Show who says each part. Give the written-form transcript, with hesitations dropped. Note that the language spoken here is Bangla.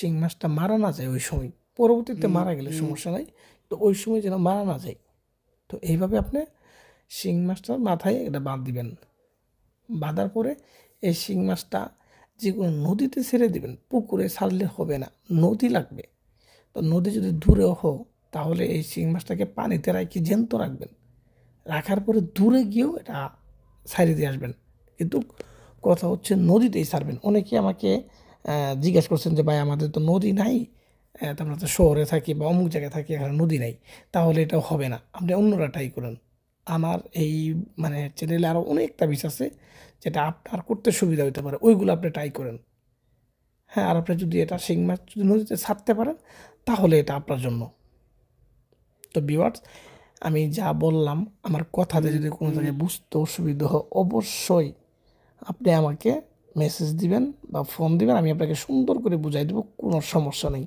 Speaker 1: শিং মাছটা মারা না যায় ওই সময়, পরবর্তীতে মারা গেলে সমস্যা নাই, তো ওই সময় যেন মারা না যায়। তো এইভাবে আপনি শিং মাছটার মাথায় এটা বাঁধ দিবেন। বাঁধার পরে এই শিং মাছটা যে কোনো নদীতে ছেড়ে দিবেন, পুকুরে ছাড়লে হবে না, নদী লাগবে। তো নদী যদি দূরেও হোক, তাহলে এই শিং মাছটাকে পানিতে রাখি জ্যান্ত রাখবেন, রাখার পরে দূরে গিয়েও এটা ছাড়িয়ে দিয়ে আসবেন। কিন্তু কথা হচ্ছে নদীতেই ছাড়বেন। অনেকে আমাকে জিজ্ঞেস করছেন যে ভাই আমাদের তো নদী নাই, তো আমরা তো শহরে থাকি বা অমুক জায়গায় থাকি, এখানে নদী নাই, তাহলে এটাও হবে না, আপনি অন্যরা ট্রাই করেন। আমার এই মানে চ্যানেলে আরও অনেকটা বিষ আছে যেটা আপনার করতে সুবিধা হতে পারে, ওইগুলো আপনি ট্রাই করেন। হ্যাঁ, আর আপনি যদি এটা শিং মাছ যদি নদীতে ছাড়তে পারেন, তাহলে এটা আপনার জন্য। তো ভিউয়ার্স, আমি যা বললাম আমার কথাতে যদি কোনো জায়গায় বুঝতে অসুবিধা হয়, অবশ্যই আপনি আমাকে মেসেজ দিবেন বা ফোন দিবেন, আমি আপনাকে সুন্দর করে বুঝাই দেবো, কোনো সমস্যা নেই।